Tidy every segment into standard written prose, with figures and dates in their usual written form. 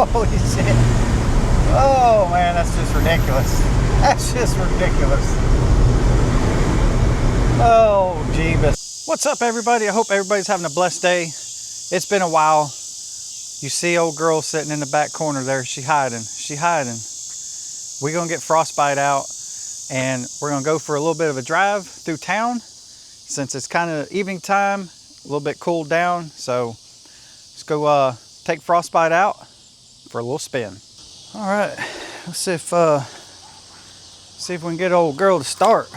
Holy shit. Oh man, that's just ridiculous. That's just ridiculous. Oh, Jeebus. What's up, everybody? I hope everybody's having a blessed day. It's been a while. You see old girl sitting in the back corner there. She hiding. She hiding. We're going to get Frostbite out, and we're going to go for a little bit of a drive through town since it's kind of evening time, a little bit cooled down. So let's go take Frostbite out for a little spin. All right, let's see if we can get old girl to start.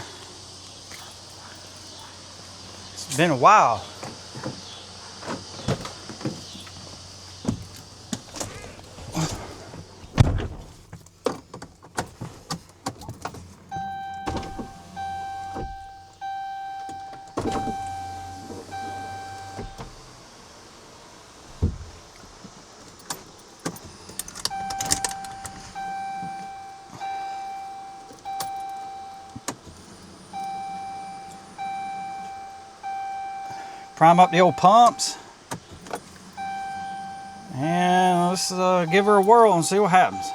It's been a while. Prime up the old pumps, and let's give her a whirl and see what happens.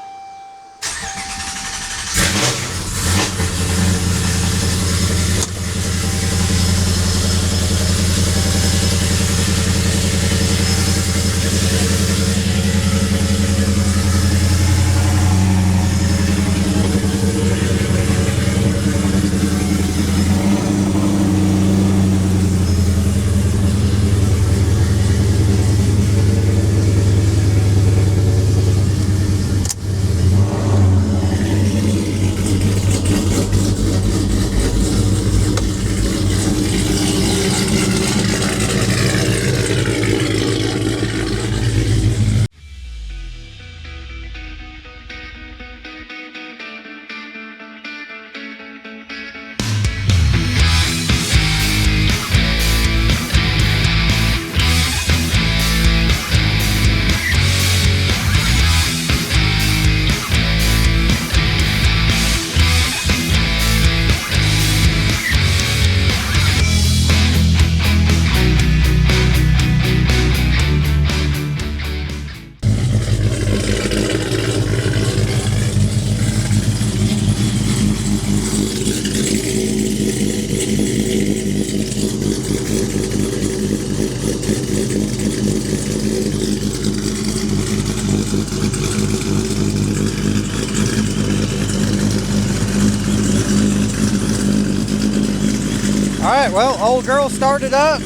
All right, well, old girl started up.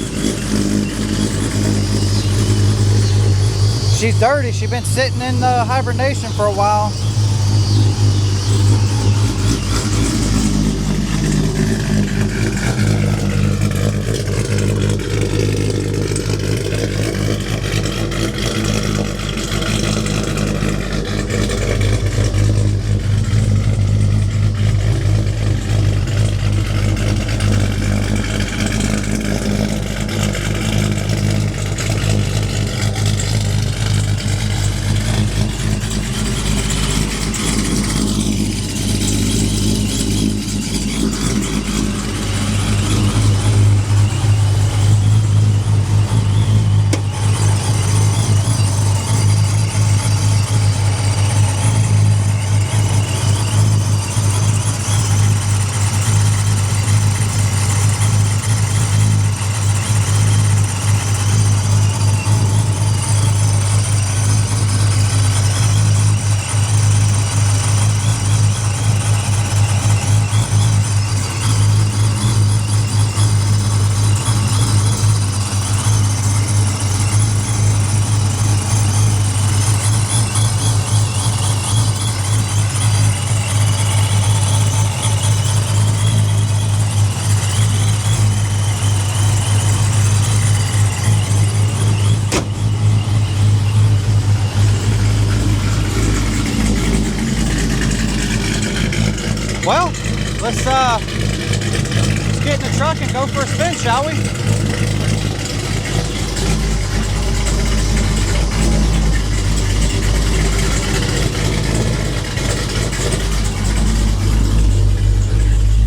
She's dirty. She's been sitting in hibernation for a while. Well, let's get in the truck and go for a spin, shall we?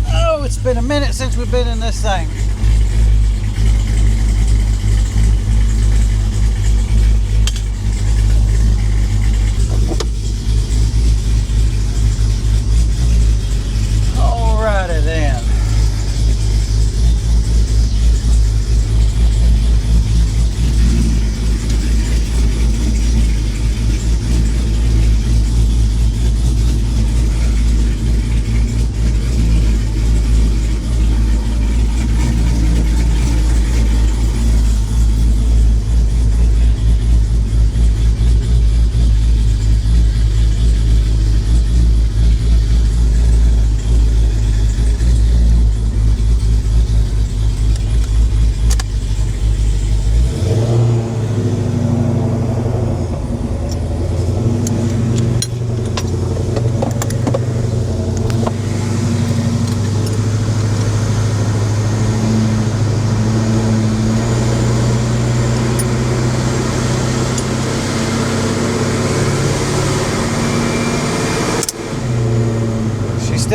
Oh, it's been a minute since we've been in this thing.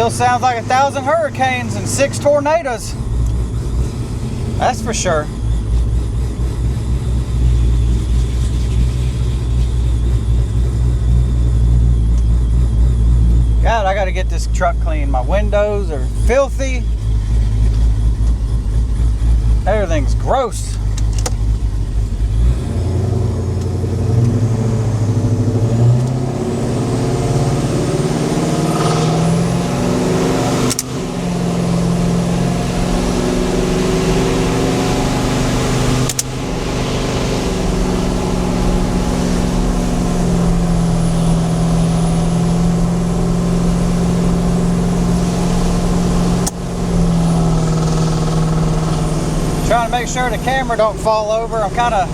Still sounds like 1,000 hurricanes and 6 tornadoes. That's for sure. God, I gotta get this truck clean. My windows are filthy. Everything's gross. Trying to make sure the camera don't fall over. I'm kind of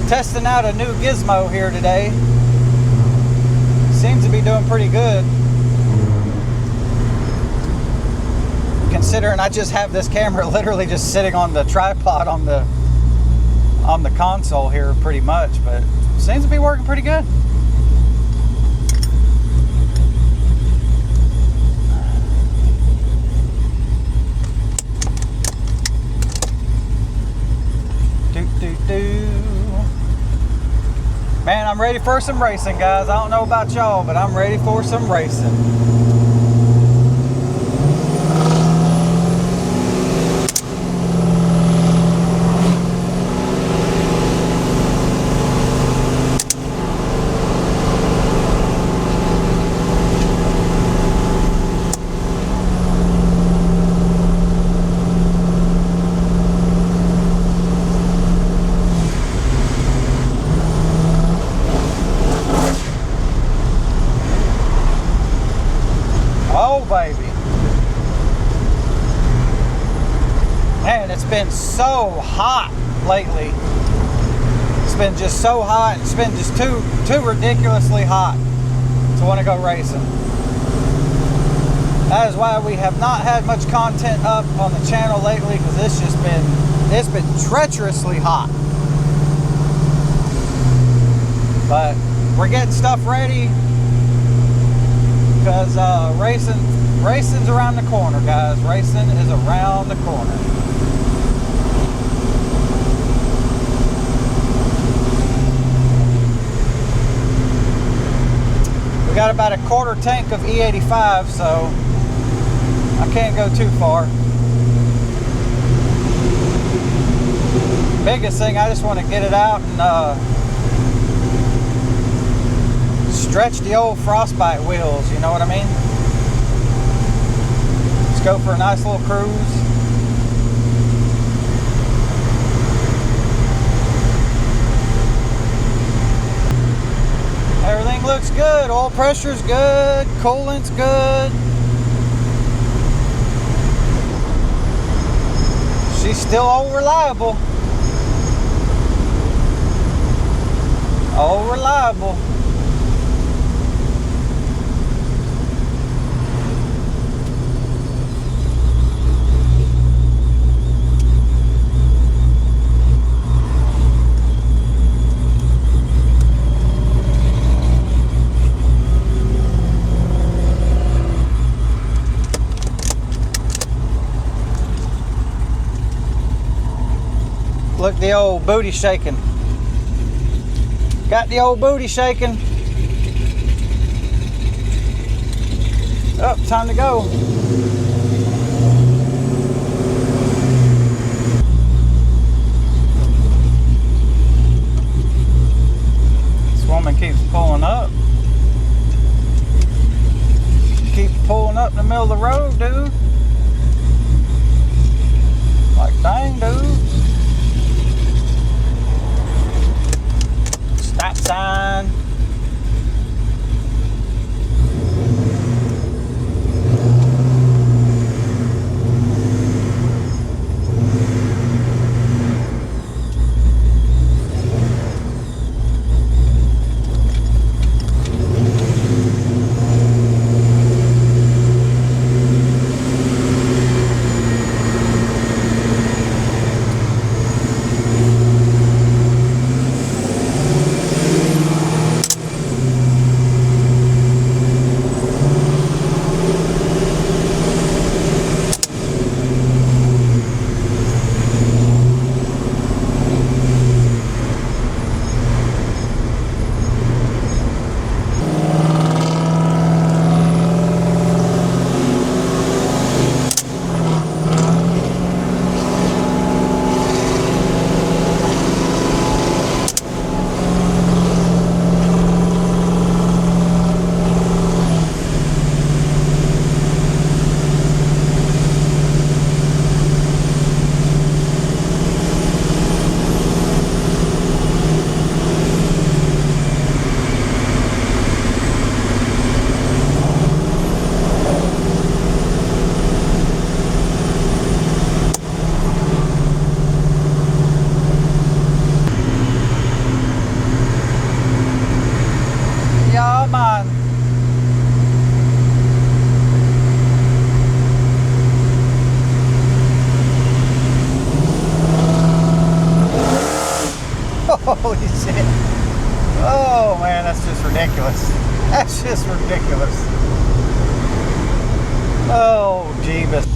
testing out a new gizmo here today. Seems to be doing pretty good. Considering I just have this camera literally just sitting on the tripod on the console here pretty much, but seems to be working pretty good. Man, I'm ready for some racing, guys. I don't know about y'all, but I'm ready for some racing. Been so hot lately. It's been just so hot. It's been just too ridiculously hot to want to go racing. That is why we have not had much content up on the channel lately, because it's been treacherously hot. But we're getting stuff ready because racing's around the corner, guys. Racing is around the corner. We got about a quarter tank of E85, so I can't go too far. Biggest thing, I just want to get it out and stretch the old Frostbite wheels, you know what I mean? Let's go for a nice little cruise. Everything looks good. Oil pressure's good. Coolant's good. She's still old reliable. Old reliable. Look, the old booty shaking. Got the old booty shaking. Oh, time to go. This woman keeps pulling up. Keep pulling up in the middle of the road, dude. Like, dang, dude. Stop sign. Holy shit. Oh man, that's just ridiculous. That's just ridiculous. Oh, Jeebus.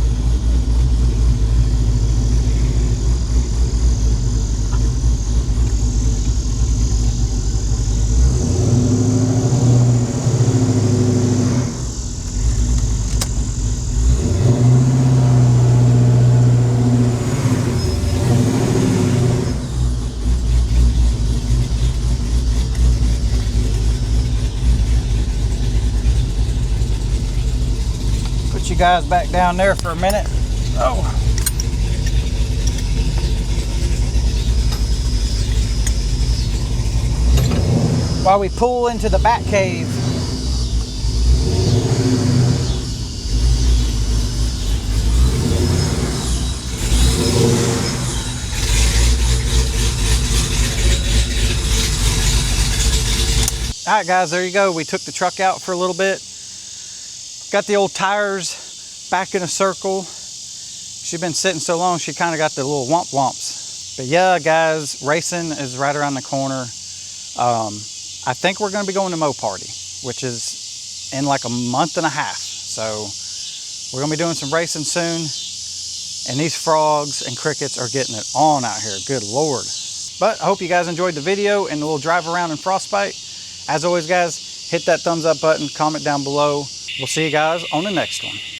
You guys back down there for a minute. Oh. While we pull into the bat cave. All right guys, there you go. We took the truck out for a little bit. Got the old tires back in a circle. She's been sitting so long, she kind of got the little womp womps. But yeah, guys, racing is right around the corner. I think we're going to be going to MOPAR, which is in like a month and a half. So we're going to be doing some racing soon. And these frogs and crickets are getting it on out here. Good Lord. But I hope you guys enjoyed the video and the little drive around in Frostbite. As always, guys, hit that thumbs up button, comment down below. We'll see you guys on the next one.